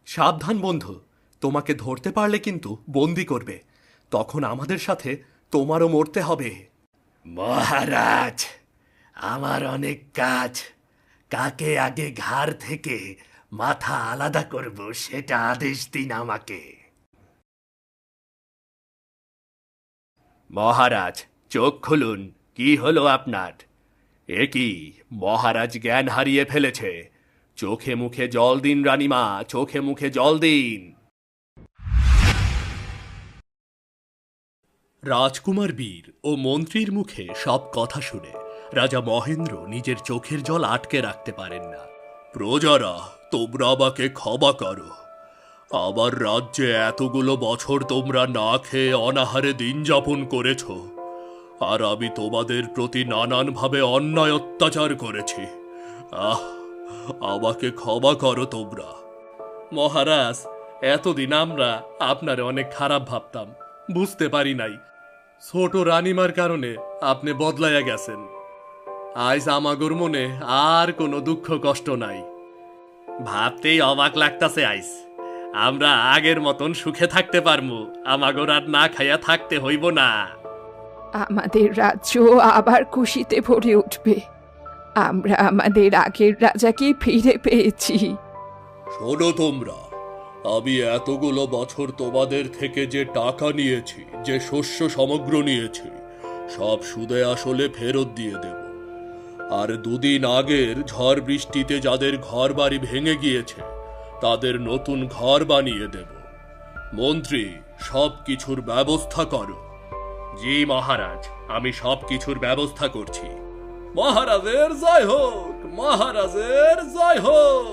সাবধান বন্ধু, তোমাকে ধরতে পারলে কিন্তু বন্দি করবে। তখন আমাদের সাথে তোমারও মরতে হবে। মহারাজ, আমার অনেক কাজ। কাকে আগে ঘাড় থেকে মাথা আলাদা করব সেটা আদেশ দিন আমাকে। মহারাজ, চোখ খুলুন। কি হলো আপনার? এ কি, মহারাজ জ্ঞান হারিয়ে ফেলেছে। চোখে মুখে জল দিন রানীমা, চোখে মুখে জল দিন। রাজকুমার বীর ও মন্ত্রীর মুখে সব কথা শুনে রাজা মহেন্দ্র নিজের চোখের জল আটকে রাখতে পারেন না। প্রজারা, তোমরা আমাকে ক্ষমা করো। আমার রাজ্যে এতগুলো বছর তোমরা না খেয়ে অনাহারে দিন যাপন করেছ, আর আমি তোমাদের প্রতি নানানভাবে অন্যায় অত্যাচার করেছি। আমাকে ক্ষমা করো তোমরা। মহারাজ, এতদিন আমরা আপনারে অনেক খারাপ ভাবতাম, বুঝতে পারি নাই ছোট রানীমার কারণে আপনি বদলাইয়া গেছেন। আজ আমাগোর মনে আর কোনো দুঃখ কষ্ট নাই। ভাবতেই অবাক লাগতাছে আইস আমরা আগের মতন সুখে থাকতে পারমু, আমাগোর আর না খাইয়া থাকতে হইব না। আমাদের রাজ্য আবার খুশিতে ভরে উঠবে। আমরা আমাদের আগের রাজাকে ফিরে পেয়েছি। শোনো তোমরা, আমি এতগুলো বছর তোমাদের থেকে যে টাকা নিয়েছি, যে শস্য সমগ্র নিয়েছি, সব সুদে আসলে ফেরত দিয়ে দেব। আর দুদিন আগের ঝড় বৃষ্টিতে যাদের ঘর বাড়ি ভেঙে গিয়েছে তাদের নতুন ঘর বানিয়ে দেব। মন্ত্রী, সব কিছুর ব্যবস্থা করো। জি মহারাজ, আমি সব কিছুর ব্যবস্থা করছি। মহারাজের জয় হোক, মহারাজের জয় হোক।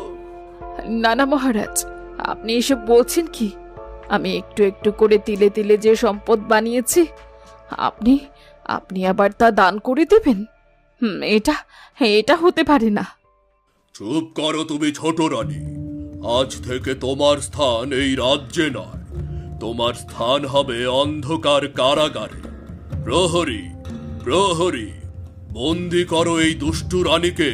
না না মহারাজ, আপনি এসব বলছেন কি? আমি একটু একটু করে তিলে তিলে যে সম্পদ বানিয়েছি, আপনি আপনি আবার তা দান করে দেবেন? এটা এটা হতে পারে না। চুপ করো তুমি ছোট রানী। আজ থেকে তোমার স্থান এই রাজ্যে নয়, তোমার স্থান হবে অন্ধকার কারাগারে। প্রহরী, প্রহরী, বন্দি করো এই দুষ্টু রানীকে।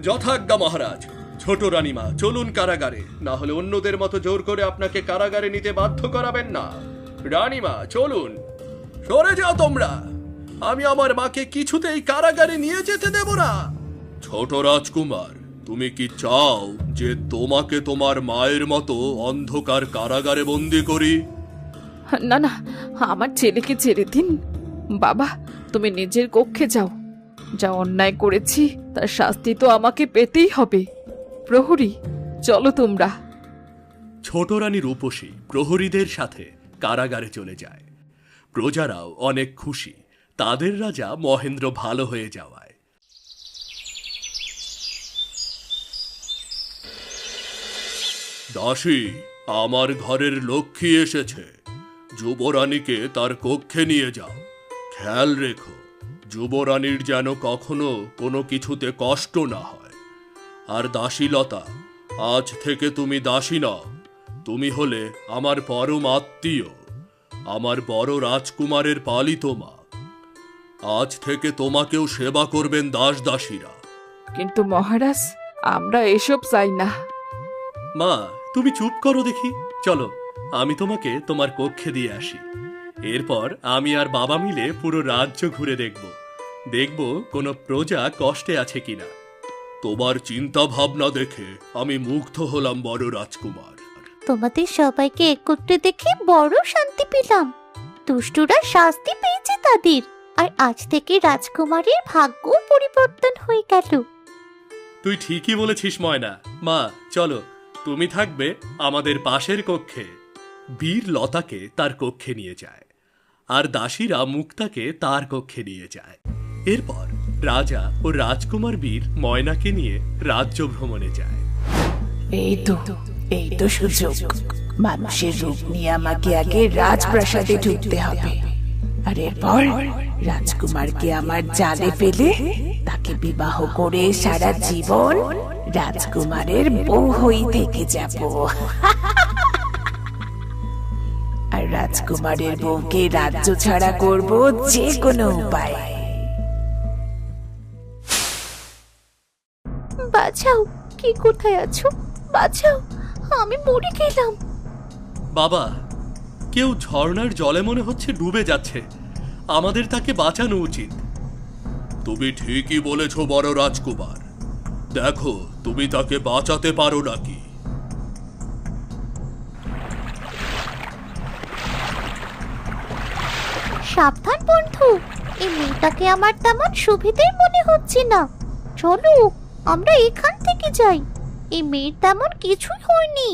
যথাজ্ঞা মহারাজ। ছোট রানীমা, চলুন কারাগারে, না হলে অন্যদের মতো জোর করে আপনাকে কারাগারে নিতে বাধ্য করাবেন না। রানীমা চলুন। সরে যাও তোমরা, আমি আমার মাকে কিছুতেই কারাগারে নিয়ে যেতে দেব না। ছোট রাজকুমার, তুমি কি চাও যে তোমাকে তোমার মায়ের মতো অন্ধকার কারাগারে বন্দি করি? না না, আমার ছেলেকে ছেড়ে দিন। বাবা, তুমি নিজের কক্ষে যাও। যা অন্যায় করেছি তার শাস্তি তো আমাকে পেতেই হবে। প্রহরী, চলো তোমরা। ছোট রানী রূপসী প্রহরীদের সাথে কারাগারে চলে যায়। প্রজারাও অনেক খুশি তাদের রাজা মহেন্দ্র ভালো হয়ে যাওয়ায়। দাসী, আমার ঘরের লক্ষ্মী এসেছে। যুবরানীকে তার কক্ষে নিয়ে যাও। খেয়াল রেখো, যুবরানীর যেন কখনো কোনো কিছুতে কষ্ট না হয়। আর দাসীলতা, আজ থেকে তুমি দাসী নও, তুমি হলে আমার পরম আত্মীয়, আমার বড় রাজকুমারের পালিত মা। আজ থেকে তোমাকেও সেবা করবেন দাস দাসীরা। কিন্তু মহারাজ, আমরা এসব চাই না। মা, তুমি চুপ করো দেখি। চলো, আমি তোমাকে তোমার কক্ষে দিয়ে আসি। এরপর আমি আর বাবা মিলে পুরো রাজ্য ঘুরে দেখব কোনো প্রজা কষ্টে আছে কিনা। তোমার চিন্তা ভাবনা দেখে আমি মুগ্ধ হলাম বড় রাজকুমার। তোমাদের সবাইকে একত্রে দেখে বড় শান্তি পেলাম। দুষ্টুরা শাস্তি পেয়েছে তাদের, আর আজ থেকে রাজকুমারের ভাগ্য পরিবর্তন হয়ে গেল। তুই ঠিকই বলেছিস ময়না। মা চলো, তুমি থাকবে আমাদের পাশের কক্ষে। বীর লতাকে তার কক্ষে নিয়ে যায়, আর দাসীরা মুক্তাকে তার কক্ষে নিয়ে যায়। এরপর রাজা ও রাজকুমার বীর ময়নাকে নিয়ে রাজ্য ভ্রমণে যায়। এই তো সুযোগ। মানুষের রূপ নিয়ে আমাকে আগে রাজপ্রাসাদে ঢুকতে হবে, আর এরপর রাজকুমারকে আমার জালে ফেলে তাকে বিবাহ করে সারা জীবন রাজকুমারের বউ হয়ে থেকে যাব। আর রাজকুমারের বউকে রাজ্য ছাড়া করব যে কোনো উপায়। বাঁচাও, কি কোথায় আছো? বাঁচাও, আমি মরে গেলাম। বাবা, কেউ ঝর্ণার জলে মনে হচ্ছে ডুবে যাচ্ছে, আমাদের তাকে বাঁচানো উচিত। তুমি ঠিকই বলেছ বড় রাজকুমার, দেখো তুমি তাকে বাঁচাতে পারো নাকি। সাবধান বন্ধু, এই মেয়েটাকে আমার তেমন সুবিধের মনে হচ্ছে না। চলো আমরা এখান থেকে যাই। এই মেয়ের তেমন কিছুই হয়নি,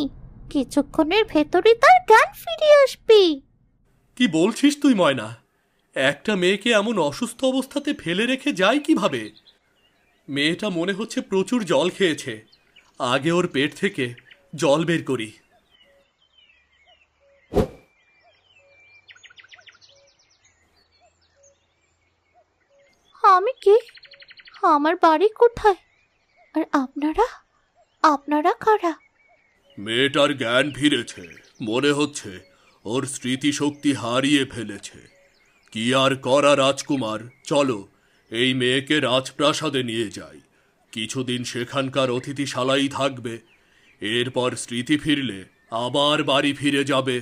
কিছুক্ষণের ভেতরে তার জ্ঞান ফিরে আসবে। কি বলছিস তুই ময়না? একটা মেয়েকে এমন অসুস্থ অবস্থাতে ফেলে রেখে যায় কিভাবে? মেয়েটা মনে হচ্ছে প্রচুর জল খেয়েছে, আগে ওর পেট থেকে জল বের করি। আমি কে? আমার বাড়ি কোথায়? আর আপনারা আপনারা কারা? মেয়েটার জ্ঞান ফিরেছে, মনে হচ্ছে ওর স্মৃতিশক্তি হারিয়ে ফেলেছে। কি আর করা রাজকুমার, চলো এই মেয়েকে রাজপ্রাসাদে নিয়ে যাই। কিছুদিন সেখানকার অতিথিশালাই থাকবে, এরপর স্মৃতি ফিরলে আবার বাড়ি ফিরে যাবে।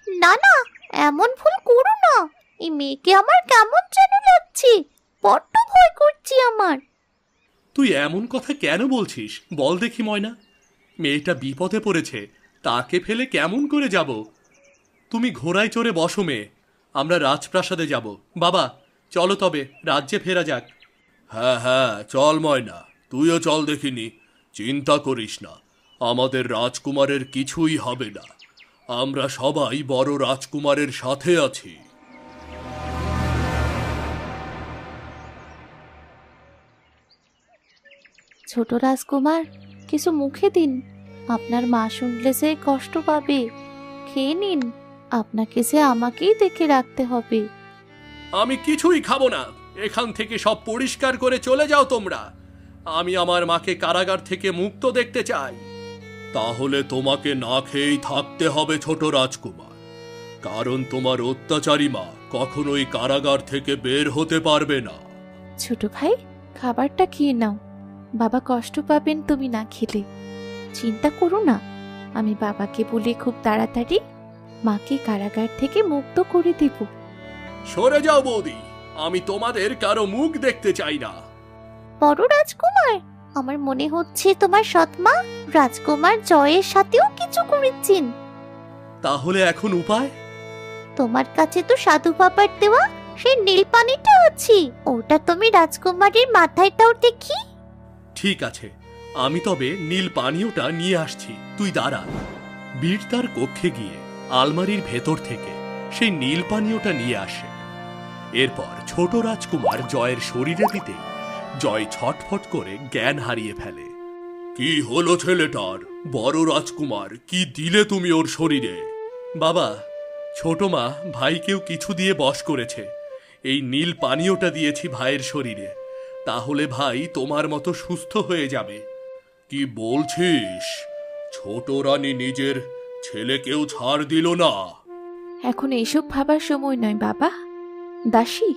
না না, এমন ভুল করো না। এই মেয়েকে আমার কেমন যেন লাগছে, বড্ড ভয় করছি আমার। তুই এমন কথা কেন বলছিস বল দেখি ময়না? মেয়েটা বিপদে পড়েছে, তাকে ফেলে কেমন করে যাব? তুমি ঘোড়ায় চড়ে বসো মেয়ে, আমরা রাজপ্রাসাদে যাব। বাবা চলো তবে রাজ্যে ফেরা যাক। হ্যাঁ হ্যাঁ চল ময়না, তুইও চল দেখিনি। চিন্তা করিস না, আমাদের রাজকুমারের কিছুই হবে না, আমরা সবাই বড় রাজকুমারের সাথে আছি। ছোট রাজকুমার, কিছু মুখে দিন, আপনার মা শুনলে যে কষ্ট পাবে। খেয়ে নিন, আপনাকে যে আমাকেই দেখে রাখতে হবে। আমি কিছুই খাবো না, এখান থেকে সব পরিষ্কার করে চলে যাও তোমরা। আমি আমার মাকে কারাগার থেকে মুক্ত দেখতে চাই। তাহলে তোমাকে না খেয়েই থাকতে হবে ছোট রাজকুমার, কারণ তোমার অত্যাচারী মা কখনোই কারাগার থেকে বের হতে পারবে না। ছোট ভাই, খাবারটা খেয়ে নাও, বাবা কষ্ট পাবেন তুমি না খেলে। চিন্তা করো না, আমি বাবাকে বলে খুব তাড়াতাড়ি মাকে কারাগার থেকে মুক্ত করে দেব। সরে যাও বৌদি, আমি তোমাদের কারো মুখ দেখতে চাই না। বড় রাজকুমার, আমার মনে হচ্ছে তোমার সৎমা রাজকুমার জয়ের সাথেও কিছু করেছেন। তাহলে এখন উপায়? তোমার কাছে তো সাধু বাবার দেওয়া সেই নীল পানিটা আছে, ওটা তুমি রাজকুমারীর মাথায় দাও দেখি। ঠিক আছে, আমি তবে নীল পানীয়টা নিয়ে আসছি, তুই দাঁড়া। বীর তার কক্ষে গিয়ে আলমারির ভেতর থেকে সেই নীল পানীয়টা নিয়ে আসে। এরপর ছোট রাজকুমার জয়ের শরীরে দিতেই জয় ছটফট করে জ্ঞান হারিয়ে ফেলে। কি হলো ছেলেটার? বড় রাজকুমার, কি দিলে তুমি ওর শরীরে? বাবা, ছোট মা ভাইকেও কিছু দিয়ে বশ করেছে, এই নীল পানীয়টা দিয়েছি ভাইয়ের শরীরে, তাহলে ভাই তোমার মতো সুস্থ হয়ে যাবে। কি বলছিস? ছোট রানী নিজের ছেলেকেও ছাড় দিল না? এখন এইসব ভাবার সময় নয় বাবা। দাসী,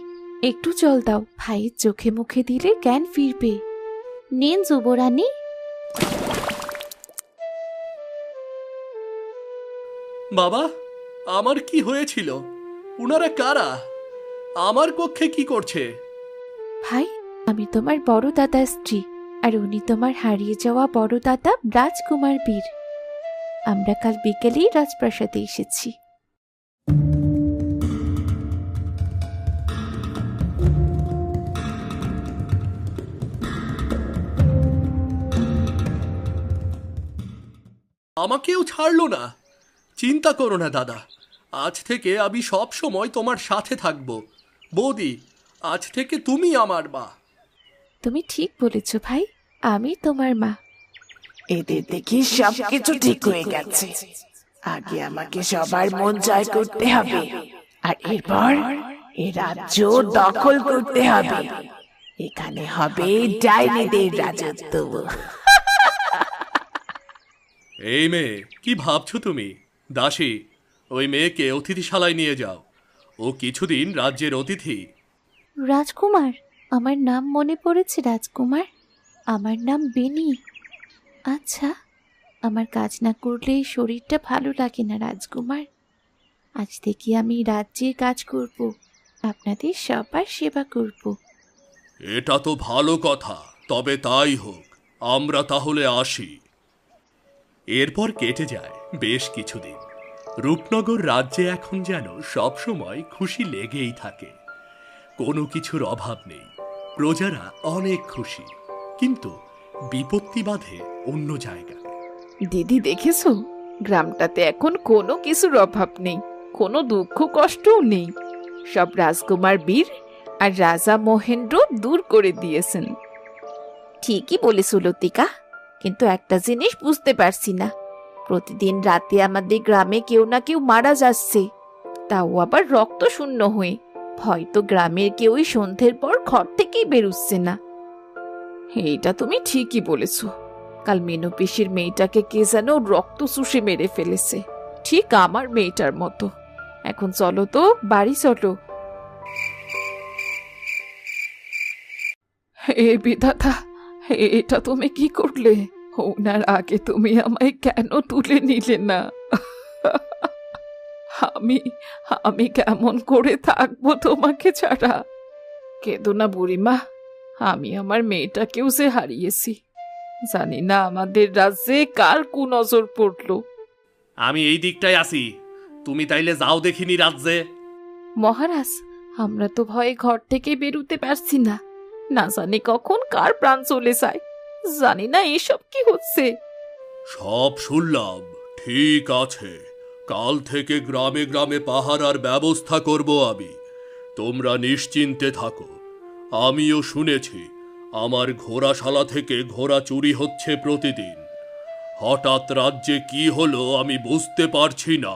একটু জল দাও, ভাইয়ের চোখে মুখে দিলে জ্ঞান ফিরবে। নিন যুবরানী। বাবা, আমার কি হয়েছিল? উনারা কারা? আমার কক্ষে কি করছে? ভাই, আমি তোমার বড় দাদার স্ত্রী, আর উনি তোমার হারিয়ে যাওয়া বড় দাদা রাজকুমার বীর। আমরা কাল বিকেলেই রাজপ্রাসাদে এসেছি। আমাকেও ছাড়লো না? চিন্তা করো না দাদা, আজ থেকে আমি সব সময় তোমার সাথে থাকব। বৌদি, আজ থেকে তুমি আমার মা। তুমি ঠিক বলেছ ভাই, আমি তোমার মা। এদের দেখি সবকিছু ঠিক হয়ে গেছে। আগে আমাকে সবার মন জয় করতে হবে, আর এরপর এ রাজ্য দখল করতে হবে। এখানে হবে ডাইনিদের রাজত্ব। এই মেয়ে, কি ভাবছো তুমি? দাসী, ওই মেয়েকে অতিথিশালায় নিয়ে যাও, ও কিছুদিন রাজ্যের অতিথি। রাজকুমার, আমার নাম মনে পড়েছে রাজকুমার, আমার নাম বেনি। আচ্ছা, আমার কাজ না করলে শরীরটা ভালো লাগে না রাজকুমার। আজ থেকে আমি রাজ্যের কাজ করব, আপনাদের সবার সেবা করব। এটা তো ভালো কথা, তবে তাই হোক, আমরা তাহলে আসি। এরপর কেটে যায় বেশ কিছুদিন। রূপনগর রাজ্যে এখন যেন সবসময় খুশি লেগেই থাকে। কোনো কিছুর অভাব নেই, প্রজারা অনেক খুশি। কিন্তু বিপত্তি বাধে অন্য জায়গায়। দিদি দেখেছো, গ্রামটাতে এখন কোনো কিছুর অভাব নেই, কোনো দুঃখ কষ্টও নেই। সব রাজকুমার বীর আর রাজা মহেন্দ্র দূর করে দিয়েছেন। ঠিকই বলেছ লতিকা, কিন্তু একটা জিনিস বুঝতে পারছি না, প্রতিদিন রাতে আমাদের গ্রামে কেউ না কেউ মারা যাচ্ছে, তাও আবার রক্ত শূন্য হয়ে। হয়তো গ্রামের কেউই সন্ধ্যের পর ঘর থেকেই বেরুচ্ছে না। এইটা তুমি ঠিকই বলেছ। কাল মেনু পিসির মেয়েটাকে কে যেন রক্ত চুষে মেরে ফেলেছে, ঠিক আমার মেয়েটার মতো। এখন চলো তো, বাড়ি চলো। হে বিধাতা, এটা তুমি কি করলে? ওনার আগে তুমি আমায় কেন তুলে নিলে না? আমি আমি কেমন করে থাকবো তোমাকে ছাড়া? কেঁদো না বুড়িমা, আমি আমার মেয়েটাকেও যে হারিয়েছি। জানি না আমাদের রাজ্যে কার কুনজর পড়লো। আমি এই দিকটায় আসি, তুমি তাইলে যাও দেখিনি রাজ্যে। মহারাজ, আমরা তো ভয়ে ঘর থেকে বেরুতে পারছি না। না জানি কখন কার প্রাণ চলে যায়। জানি না এসব কি হচ্ছে। সব শুনলাম, ঠিক আছে। কাল থেকে গ্রামে গ্রামে পাহারার ব্যবস্থা করব আমি। তোমরা নিশ্চিন্তে থাকো। আমিও শুনেছি আমার ঘোড়াশালা থেকে ঘোড়া চুরি হচ্ছে প্রতিদিন। হঠাৎ রাজ্যে কি হলো আমি বুঝতে পারছি না।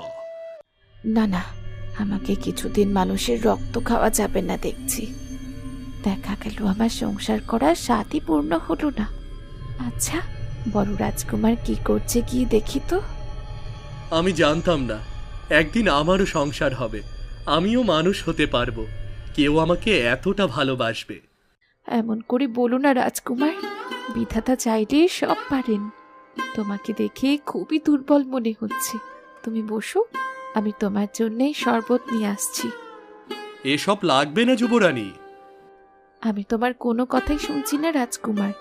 না না, আমাকে কিছুদিন মানুষের রক্ত খাওয়া যাবে না দেখছি। দেখা গেল আমার সংসার করার স্বাদই পূর্ণ হলো না। আচ্ছা, বড় রাজকুমার কি করছে কি দেখি তো। আমি জানতাম না একদিন আমারও সংসার হবে, আমিও মানুষ হতে পারবো, কেউ আমাকে এতটা ভালোবাসবে। এমন করে বলো না রাজকুমার, বিধাতা চাইলে সব পারেন। তোমাকে দেখে খুবই দুর্বল মনে হচ্ছে। তুমি বসো, আমি তোমার জন্যে শরবত নিয়ে আসছি। এসব লাগবে না যুবরানী। আমি তোমার কোনো কথাই শুনছি না রাজকুমার,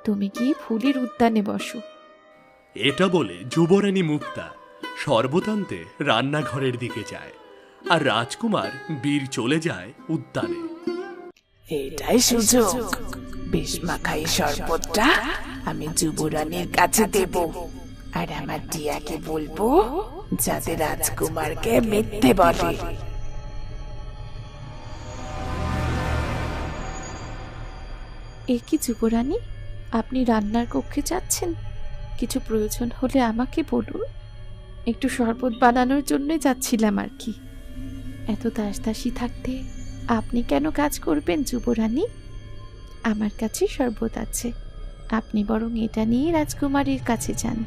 তুমি গিয়ে ফুলের উদ্যানে বসো। এটা বলে যুবরানী মুক্তা শরবত আনতে রান্নাঘরের দিকে যায়, আর রাজকুমার বীর চলে যায় উদ্যানে। এটাই সুযোগ, বেশ মাখাই শরবতটা আমি যুবরানীর কাছে দেব, আর আমার টিয়াকে বলবো যাতে রাজকুমারকে মিথ্যে বলে। এ কি যুবরানী, আপনি রান্নার কক্ষে যাচ্ছেন? কিছু প্রয়োজন হলে আমাকে বলুন, একটু শরবত বানানোর জন্য যাচ্ছিলাম আর কি। এত দাসদাসী থাকতে আপনি কেন কাজ করবেন যুবরানী? আমার কাছে শরবত আছে, আপনি বরং এটা নিয়ে রাজকুমারীর কাছে যান।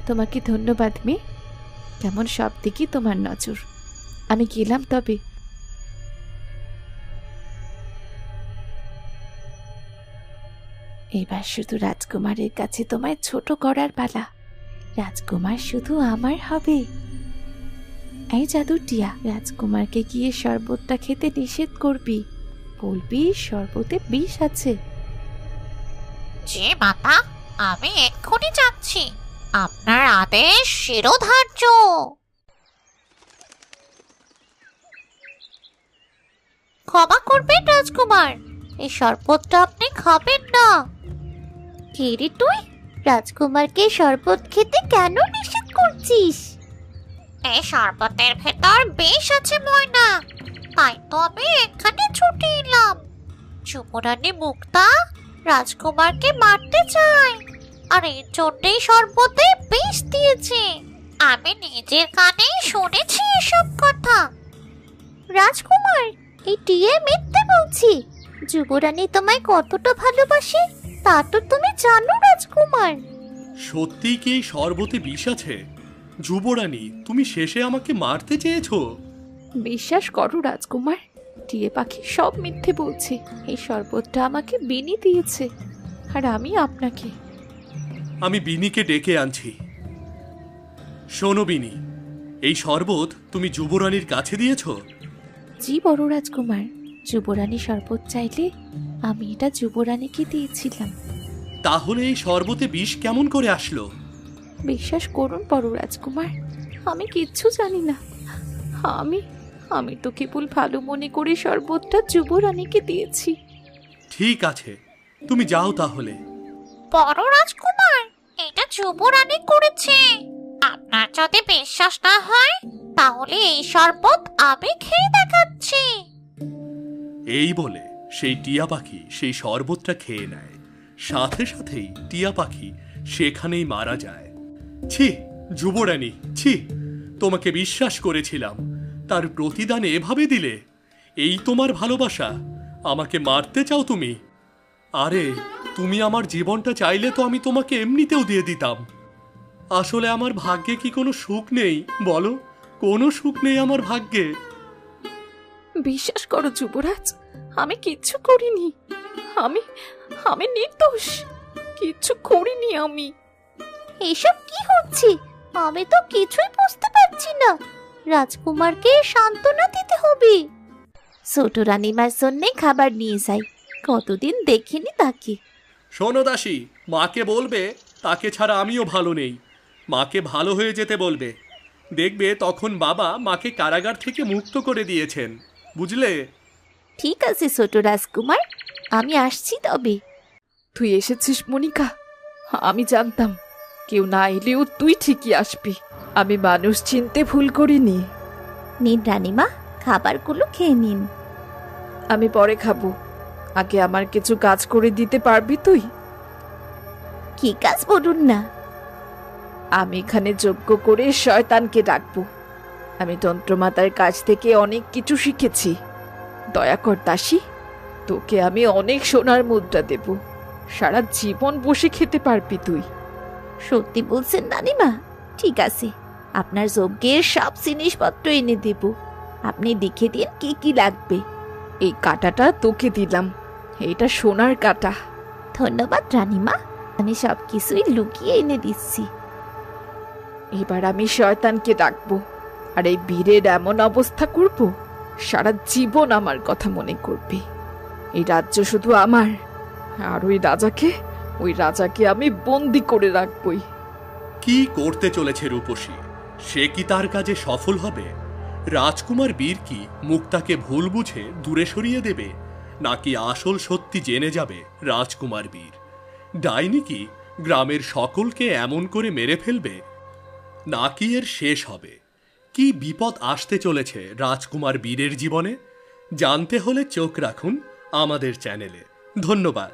তোমাকে ধন্যবাদ মেয়ে, কেমন সব দিকে তোমার নজর। আমি গেলাম তবে। এবার শুধু রাজকুমারের কাছে তোমায় ছোট করার পালা। রাজকুমার শুধু আমার হবে। এই জাদুর টিয়া, রাজকুমারকে গিয়ে শরবতটা খেতে নিষেধ করবি, বলবি শরবতে বিষ আছে। যে মাতা, আমি এক্ষুনি যাচ্ছি। আপনার আদেশ শিরোধার্য। ক্ষমা করবেন রাজকুমার, এই শরবতটা আপনি খাবেন না। কে রে তুই? রাজকুমারকে শরবত খেতে কেন নিষেধ করছিস? এই শরবতের ভেতর বিষ আছে ময়না, তাই তো আমি এখানে ছুটে এলাম। যুবরানী মুক্তা রাজকুমারকে মারতে চায়, আর এর জন্যই শরবতে বিষ দিয়েছে। আমি নিজের কানেই শুনেছি এসব কথা। রাজকুমার, এই টিয়ে মিথ্যে বলছি। যুবরানী তোমায় কতটা ভালোবাসে তা তো তুমি জানো রাজকুমার। সত্যিই কি এই শরবতে বিষ আছে? যুবরানী, তুমি শেষে আমাকে মারতে চেয়েছো? বিশ্বাস করো রাজকুমার, টিয়ে পাখি সব মিথ্যে বলছে। এই শরবতটা আমাকে বিনি দিয়েছে, আর আমি আপনাকে। আমি বিনিকে ডেকে আনছি। শোনো বিনি, এই শরবত তুমি যুবরানীর কাছে দিয়েছ? জি বড় রাজকুমার, যুবরানী শরবত চাইলে আমি এটা যুবরানীকে দিয়েছিলাম। তাহলে এই শরবতে বিষ কেমন করে আসলো? বিশ্বাস করুন বড় রাজকুমার, আমি কিচ্ছু জানি না। আমি আমি তো কেবল ভালো মনে করে শরবতটা যুবরানীকে দিয়েছি। ঠিক আছে, তুমি যাও তাহলে। বড় রাজকুমার, এটা যুবরানী করেছে। আপনার যদি বিশ্বাস না হয় তাহলে এই শরবত আমি খেয়ে দেখাচ্ছি। এই বলে সেই টিয়া পাখি সেই শরবতটা খেয়ে নেয়। সাথে সাথেই টিয়া পাখি সেখানেই মারা যায়। ছি যুবরানী, ছি, তোমাকে বিশ্বাস করেছিলাম, তার প্রতিদান এভাবে দিলে? এই তোমার ভালোবাসা? আমাকে মারতে চাও তুমি? আরে, তুমি আমার জীবনটা চাইলে তো আমি তোমাকে এমনিতেও দিয়ে দিতাম। আসলে আমার ভাগ্যে কি কোনো সুখ নেই বলো? কোনো সুখ নেই আমার ভাগ্যে। বিশ্বাস করো যুবরাজ, আমি কিচ্ছু করিনি। আমি আমি নির্দোষ, কিচ্ছু করিনি আমি। এসব কি হচ্ছে? আমি তো কিছুই বুঝতে পারছি না। রাজকুমারকে সান্ত্বনা দিতে হবে। ছোট রানীমার জন্য খাবার নিয়ে যাই, কতদিন দেখিনি তাকে। শোনো দাসী, মাকে বলবে তাকে ছাড়া আমিও ভালো নেই। মাকে ভালো হয়ে যেতে বলবে, দেখবে তখন বাবা মাকে কারাগার থেকে মুক্ত করে দিয়েছেন, বুঝলে? ঠিক আছে ছোট রাজকুমার, আমি আসছি তবে। তুই এসেছিস মনিকা? আমি জানতাম কেউ না এলেও তুই ঠিকই আসবি। আমি মানুষ চিনতে ভুল করিনি। নিন রানীমা, খাবারগুলো খেয়ে নিন। আমি পরে খাবো, আগে আমার কিছু কাজ করে দিতে পারবি তুই? কি কাজ বলুন না। আমি এখানে যজ্ঞ করে শয়তানকে ডাকবো। আমি তন্ত্রমাতার কাছ থেকে অনেক কিছু শিখেছি। দয়া কর দাসী, তোকে আমি অনেক সোনার মুদ্রা দেব। সারা জীবন বসে খেতে পারবি তুই। সত্যি বলছেন রানীমা? ঠিক আছে, আপনার যজ্ঞের সব জিনিসপত্র এনে দেব। আপনি দেখে দিন কি কি লাগবে। এই কাঁটাটা তোকে দিলাম, এটা সোনার কাঁটা। ধন্যবাদ রানীমা, আমি সব কিছুই লুকিয়ে এনে দিচ্ছি। এবার আমি শয়তানকে ডাকবো, আর এই বীরের এমন অবস্থা করব, সারা জীবন আমার কথা মনে করবি। এই রাজ্য শুধু আমার, আর ওই রাজাকে আমি বন্দি করে রাখবই। কি করতে চলেছে রূপসী? সে কি তার কাজে সফল হবে? রাজকুমার বীর কি মুক্তাকে ভুল বুঝে দূরে সরিয়ে দেবে, নাকি আসল সত্যি জেনে যাবে রাজকুমার বীর? ডাইনি কি গ্রামের সকলকে এমন করে মেরে ফেলবে, নাকি এর শেষ হবে? কি বিপদ আসতে চলেছে রাজকুমার বীরের জীবনে? জানতে হলে চোখ রাখুন আমাদের চ্যানেলে। ধন্যবাদ।